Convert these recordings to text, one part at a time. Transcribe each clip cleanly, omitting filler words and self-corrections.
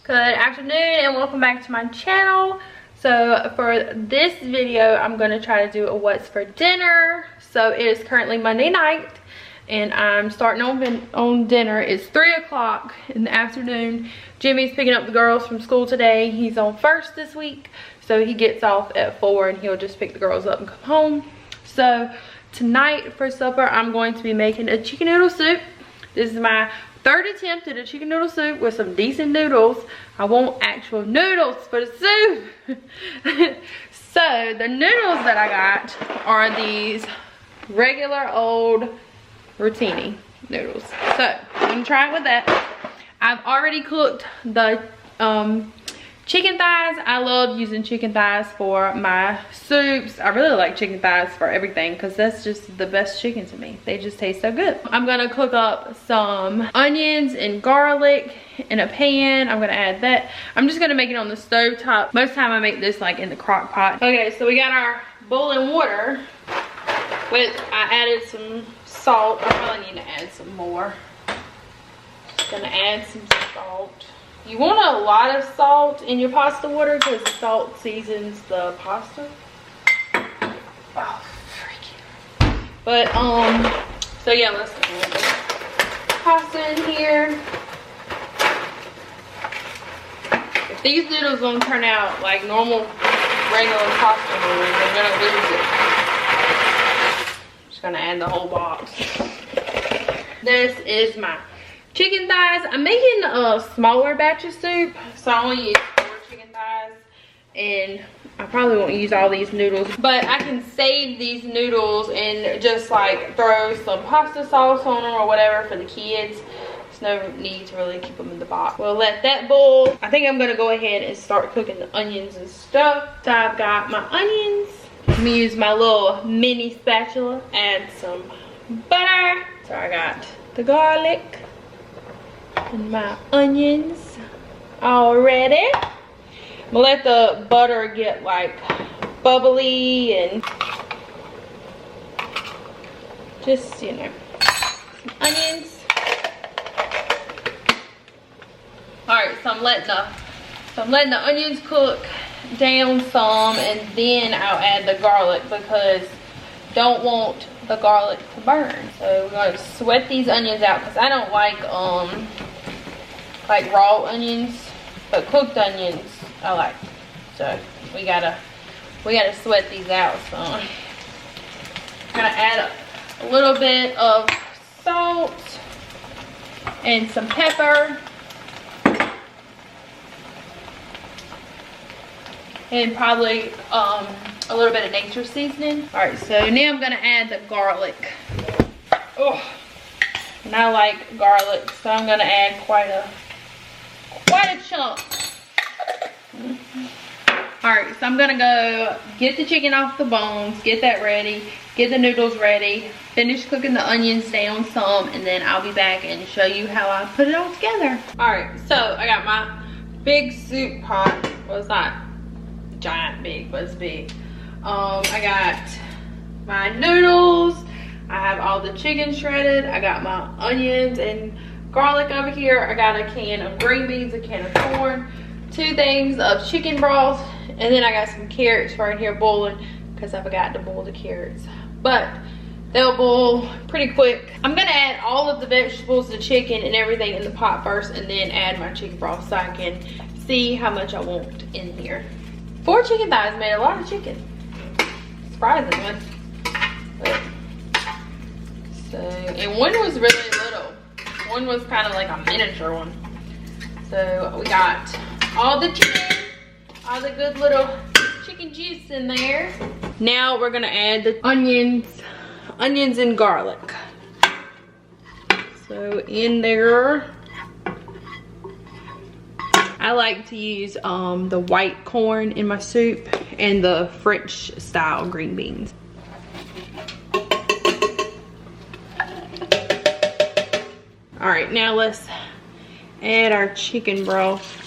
Good afternoon and welcome back to my channel. So for this video, I'm going to try to do a what's for dinner. So it is currently Monday night and I'm starting on dinner. It's 3 o'clock in the afternoon. Jimmy's picking up the girls from school today. He's on first this week, so he gets off at 4 and he'll just pick the girls up and come home. So tonight for supper, I'm going to be making a chicken noodle soup. This is my third attempt at a chicken noodle soup with some decent noodles. I want actual noodles for the soup. So the noodles that I got are these regular old rotini noodles. So I'm gonna try it with that. I've already cooked the chicken thighs. I love using chicken thighs for my soups. I really like chicken thighs for everything because that's just the best chicken to me. They just taste so good. I'm gonna cook up some onions and garlic in a pan. I'm gonna add that. I'm just gonna make it on the stove top. Most of the time I make this like in the crock pot. Okay, so we got our boiling water, which I added some salt. I probably need to add some more. Just gonna add some salt. You want a lot of salt in your pasta water because the salt seasons the pasta. Oh, freaking. But, so yeah, let's add the pasta in here. If these noodles don't turn out like normal, regular pasta noodles, they're gonna lose it. I'm just gonna add the whole box. This is my chicken thighs. I'm making a smaller batch of soup, so I only use 4 chicken thighs, and I probably won't use all these noodles, but I can save these noodles and just like throw some pasta sauce on them or whatever for the kids. There's no need to really keep them in the box. We'll let that boil. I think I'm gonna go ahead and start cooking the onions and stuff. So I've got my onions. Let me use my little mini spatula, add some butter. So I got the garlic and my onions already. I'm gonna let the butter get like bubbly and just, you know, some onions. Alright, so I'm letting the onions cook down some, and then I'll add the garlic because don't want the garlic to burn. So we're going to sweat these onions out because I don't like raw onions, but cooked onions I like. So we gotta sweat these out. So I'm gonna add a little bit of salt and some pepper and probably a little bit of nature seasoning. All right, so now I'm gonna add the garlic. Oh, and I like garlic, so I'm gonna add quite a chunk. All right, so I'm gonna go get the chicken off the bones, get that ready, get the noodles ready, finish cooking the onions down some, and then I'll be back and show you how I put it all together. All right, so I got my big soup pot. Well, it's not giant big, but it's big. I got my noodles. I have all the chicken shredded. I got my onions and garlic over here. I got a can of green beans, a can of corn, 2 things of chicken broth, and then I got some carrots right here boiling because I forgot to boil the carrots. But they'll boil pretty quick. I'm gonna add all of the vegetables, the chicken, and everything in the pot first, and then add my chicken broth so I can see how much I want in here. 4 chicken thighs made a lot of chicken, surprisingly. But, so, and one was really little. One was kind of like a miniature one. So we got all the chicken, all the good little chicken juice in there. Now we're gonna add the onions and garlic. So in there, I like to use the white corn in my soup and the French style green beans. All right, now let's add our chicken broth.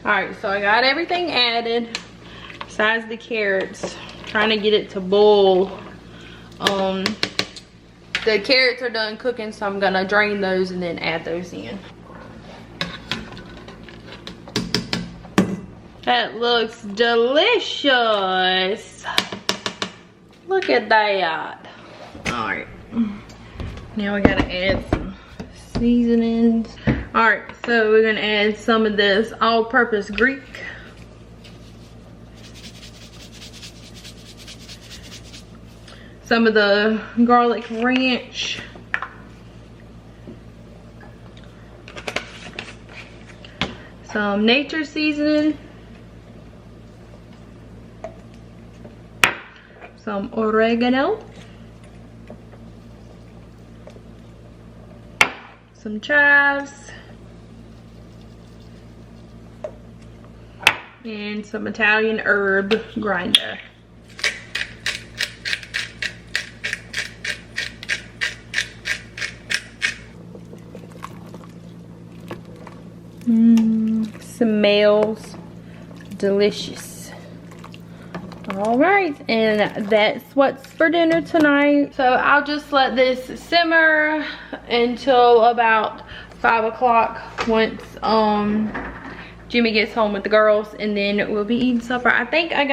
Alright, so I got everything added besides the carrots. Trying to get it to boil. The carrots are done cooking, so I'm gonna drain those and then add those in. That looks delicious. Look at that. Alright. Now we gotta add some seasonings. Alright, so we're gonna add some of this all-purpose Greek. Some of the garlic ranch. Some nature seasoning. Some oregano. Some chives. And some Italian herb grinder. Smells delicious. All right, and that's what's for dinner tonight. So I'll just let this simmer until about 5 o'clock once Jimmy gets home with the girls, and then we'll be eating supper. I think I'm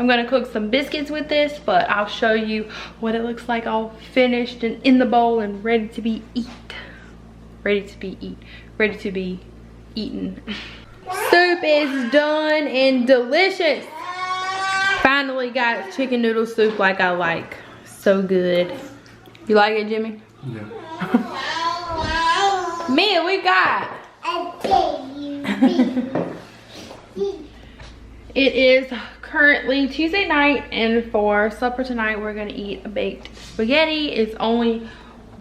gonna cook some biscuits with this, but I'll show you what it looks like all finished and in the bowl and ready to be eaten. Soup is done and delicious. Finally got chicken noodle soup like I like. So good. You like it, Jimmy? Yeah. Mia, we got. It is currently Tuesday night, and for supper tonight we're gonna eat a baked spaghetti. It's only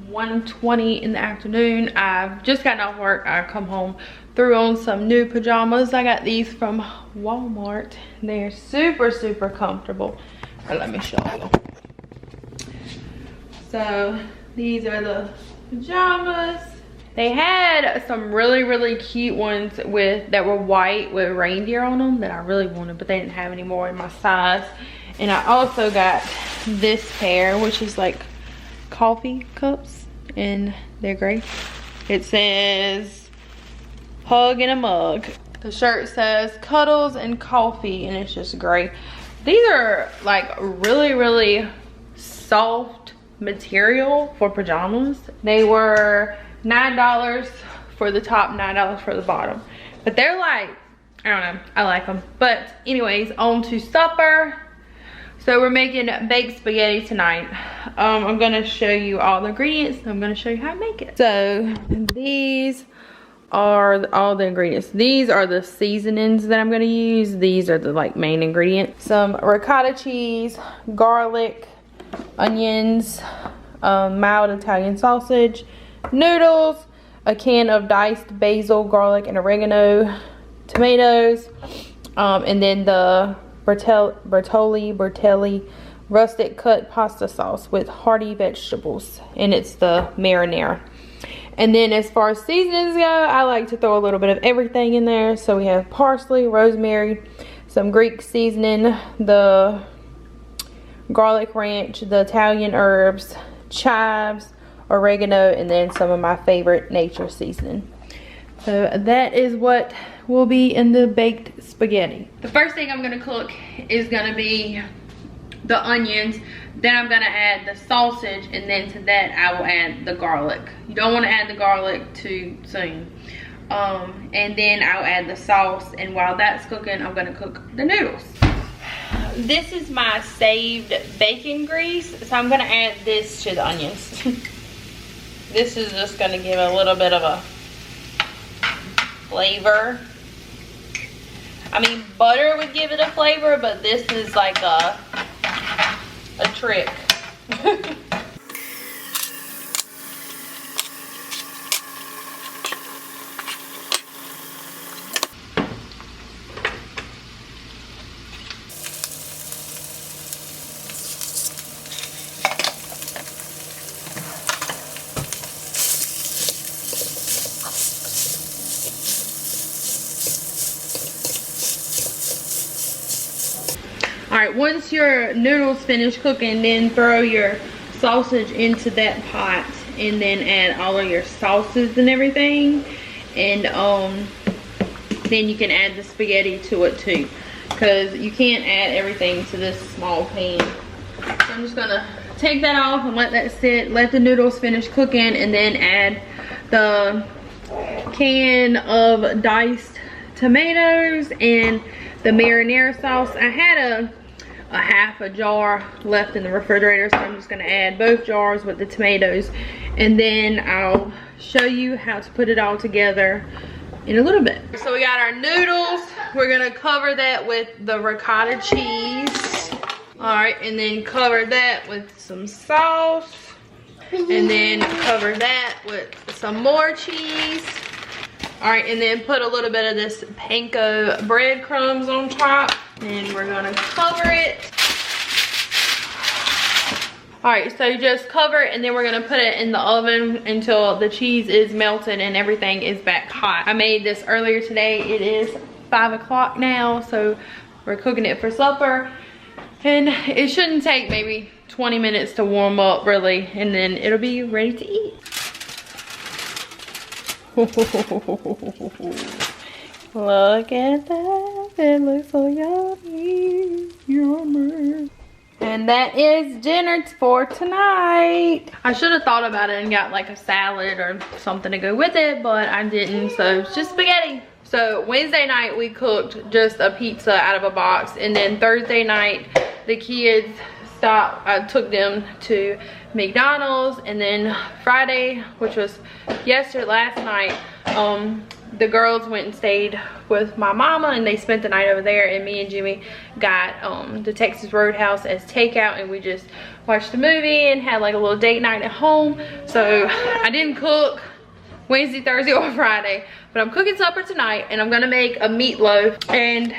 1:20 in the afternoon. I've just gotten off work. I come home, threw on some new pajamas. I got these from Walmart. They're super comfortable. Let me show you. So these are the pajamas. They had some really cute ones that were white with reindeer on them that I really wanted, but they didn't have any more in my size. And I also got this pair, which is like coffee cups, and they're great. It says hug in a mug. The shirt says cuddles and coffee, and it's just gray. These are like really soft material for pajamas. They were $9 for the top, $9 for the bottom, but they're like, I don't know, I like them. But anyways, on to supper. So we're making baked spaghetti tonight. I'm gonna show you all the ingredients. I'm gonna show you how to make it. So these are all the ingredients. These are the seasonings that I'm gonna use. These are the like main ingredients. Some ricotta cheese, garlic, onions, mild Italian sausage, noodles, a can of diced basil, garlic, and oregano, tomatoes, and then the Bertelli rustic cut pasta sauce with hearty vegetables, and it's the marinara. And then as far as seasonings go, I like to throw a little bit of everything in there. So we have parsley, rosemary, some Greek seasoning, the garlic ranch, the Italian herbs, chives, oregano, and then some of my favorite nature seasoning. So that is what will be in the baked spaghetti. The first thing I'm gonna cook is gonna be the onions. Then I'm gonna add the sausage, and then to that I will add the garlic. You don't wanna add the garlic too soon. And then I'll add the sauce, and while that's cooking, I'm gonna cook the noodles. This is my saved bacon grease, so I'm gonna add this to the onions. This is just gonna give a little bit of a flavor. I mean, butter would give it a flavor, but this is like a trick. right, once your noodles finish cooking, then throw your sausage into that pot and then add all of your sauces and everything. And then you can add the spaghetti to it too, because you can't add everything to this small pan. So I'm just gonna take that off and let that sit, let the noodles finish cooking, and then add the can of diced tomatoes and the marinara sauce. I had a half a jar left in the refrigerator, so I'm just gonna add both jars with the tomatoes, and then I'll show you how to put it all together in a little bit. So we got our noodles. We're gonna cover that with the ricotta cheese. All right, and then cover that with some sauce, and then cover that with some more cheese. All right, and then put a little bit of this panko breadcrumbs on top, and we're gonna cover it. All right, so just cover it, and then we're gonna put it in the oven until the cheese is melted and everything is back hot. I made this earlier today. It is 5 o'clock now, so we're cooking it for supper. And it shouldn't take maybe 20 minutes to warm up, really, and then it'll be ready to eat. Look at that, it looks so yummy, yummy. And that is dinner for tonight. I should have thought about it and got like a salad or something to go with it, but I didn't, so it's just spaghetti. So Wednesday night we cooked just a pizza out of a box, and then Thursday night the kids stopped, I took them to McDonald's, and then Friday, which was last night, the girls went and stayed with my mama, and they spent the night over there, and me and Jimmy got the Texas Roadhouse as takeout, and we just watched a movie and had like a little date night at home. So I didn't cook Wednesday, Thursday, or Friday, but I'm cooking supper tonight, and I'm gonna make a meatloaf. And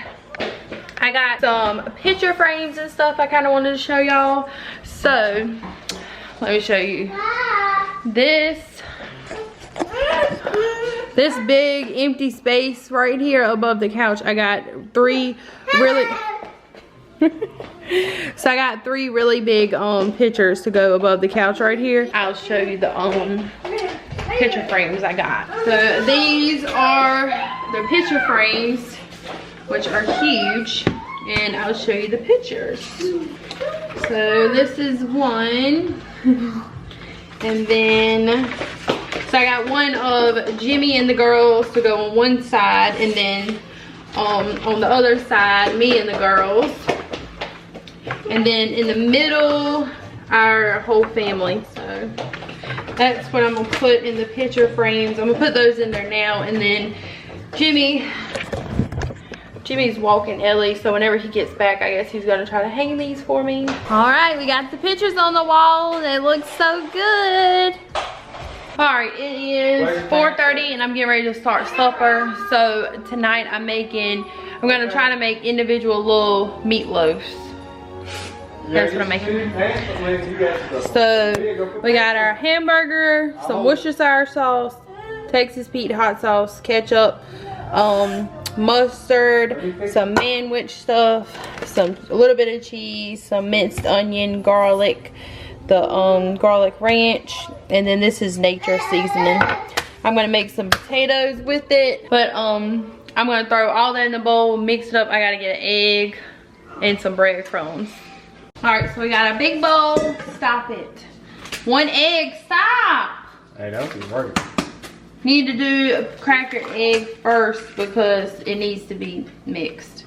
I got some picture frames and stuff I kind of wanted to show y'all. So let me show you this big empty space right here above the couch. I got three really so I got 3 really big pictures to go above the couch right here. I'll show you the picture frames I got. So these are the picture frames, which are huge, and I'll show you the pictures. So this is one, and then so I got one of Jimmy and the girls to go on one side, and then on the other side me and the girls, and then in the middle our whole family. So that's what I'm gonna put in the picture frames. I'm gonna put those in there now, and then Jimmy's walking Ellie, so whenever he gets back, I guess he's gonna try to hang these for me. All right, we got the pictures on the wall. They look so good. All right, it is 4:30, and I'm getting ready to start supper. So tonight I'm gonna try to make individual little meatloafs. That's what I'm making. So we got our hamburger, some Worcestershire sauce, Texas Pete hot sauce, ketchup, mustard, some manwich stuff, a little bit of cheese, some minced onion, garlic, the garlic ranch, and then this is nature seasoning. I'm gonna make some potatoes with it, but I'm gonna throw all that in the bowl, mix it up. I gotta get an egg and some breadcrumbs. All right, so we got a big bowl. Stop it. 1 egg, stop. Hey, that was working. Need to crack your egg first because it needs to be mixed.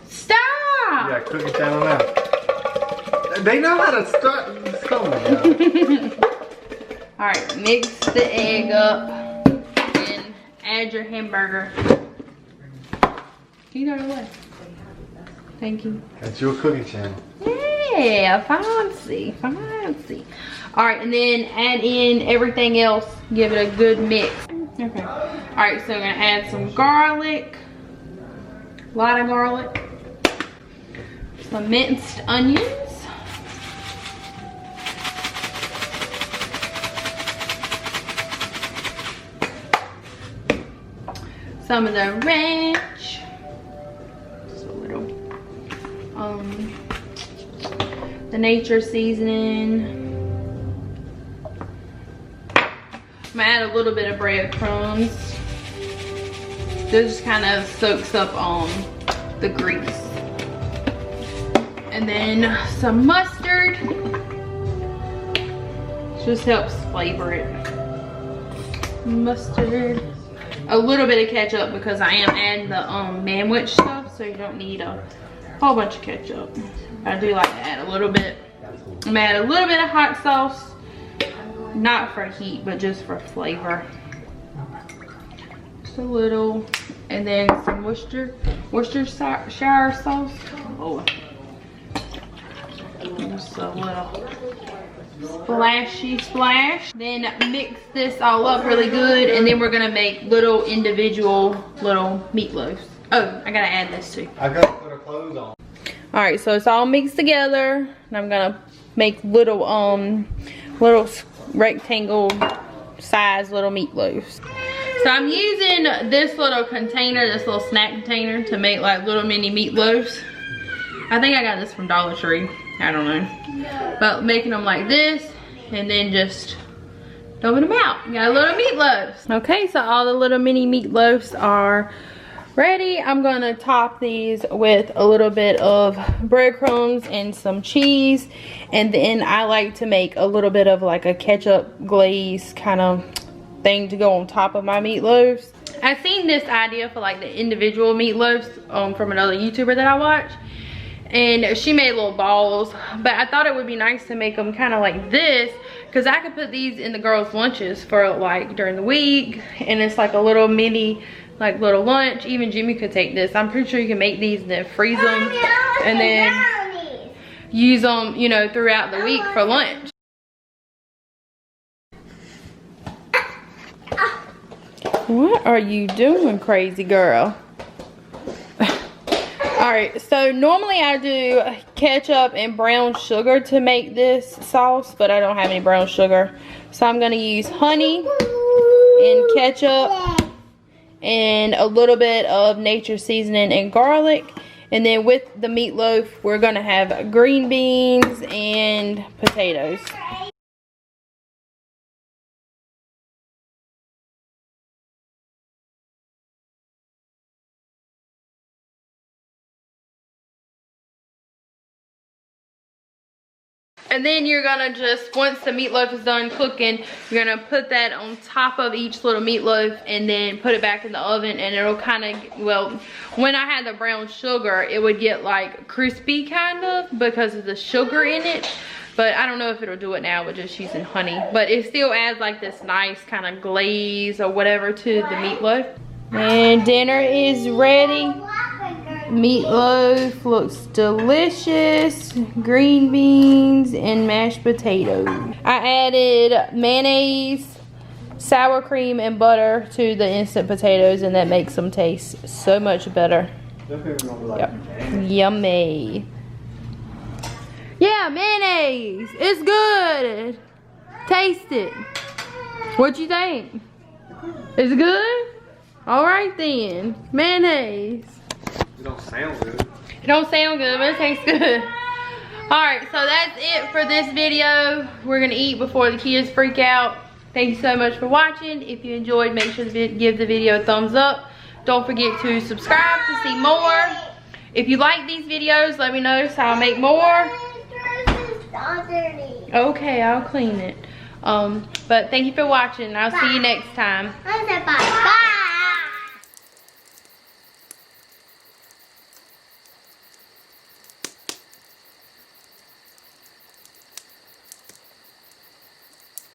Stop! Yeah, cooking channel now. They know how to start this coming. All right, mix the egg up and add your hamburger. Can you throw it away? Thank you. That's your cooking channel. Yeah, fancy, fancy. All right, and then add in everything else. Give it a good mix. Okay. All right, so we're gonna add some garlic. A lot of garlic. Some minced onions. some of the ranch. Just a little. The nature seasoning. I'm gonna add a little bit of breadcrumbs. This just kind of soaks up the grease. And then some mustard. Just helps flavor it. Mustard. A little bit of ketchup because I am adding the manwich stuff, so you don't need a whole bunch of ketchup. I do like to add a little bit. I'm gonna add a little bit of hot sauce. Not for heat, but just for flavor. Just a little. And then some Worcestershire sauce. Oh. Just a little splashy splash. Then mix this all up really good, and then we're gonna make little individual little meatloaves. Oh, I gotta add this too. I gotta put her clothes on. All right, so it's all mixed together, and I'm gonna make little little rectangle size little meatloaves. So I'm using this little container, this little snack container, to make like little mini meatloaves. I think I got this from Dollar Tree. I don't know. But making them like this, and then just dumping them out. You got little meatloaves. Okay, so all the little mini meatloaves are ready. I'm gonna top these with a little bit of breadcrumbs and some cheese. And then I like to make a little bit of like a ketchup glaze kind of thing to go on top of my meatloaves. I've seen this idea for like the individual meatloaves from another YouTuber that I watch. And she made little balls, but I thought it would be nice to make them kind of like this, because I could put these in the girls' lunches for like during the week, and it's like a little mini, like little lunch. Even Jimmy could take this. I'm pretty sure you can make these and then freeze them, and then use them, you know, throughout the week for lunch. What are you doing, crazy girl? Alright, so normally I do ketchup and brown sugar to make this sauce, but I don't have any brown sugar. So I'm going to use honey and ketchup and a little bit of nature seasoning and garlic. And then with the meatloaf, we're going to have green beans and potatoes. And then you're gonna just, once the meatloaf is done cooking, you're gonna put that on top of each little meatloaf and then put it back in the oven, and it'll kind of, well, when I had the brown sugar, it would get like crispy kind of because of the sugar in it. But I don't know if it'll do it now with just using honey. But it still adds like this nice kind of glaze or whatever to the meatloaf. And dinner is ready. Meatloaf looks delicious. Green beans and mashed potatoes. I added mayonnaise, sour cream, and butter to the instant potatoes, and that makes them taste so much better. Yep. Yummy. Yeah, mayonnaise. It's good. Taste it. What you think? Is it good? All right then. Mayonnaise. It don't sound good. It don't sound good, but it tastes good. Alright, so that's it for this video. We're going to eat before the kids freak out. Thank you so much for watching. If you enjoyed, make sure to give the video a thumbs up. Don't forget to subscribe to see more. If you like these videos, let me know so I'll make more. Okay, I'll clean it. But thank you for watching. I'll see you next time. Bye.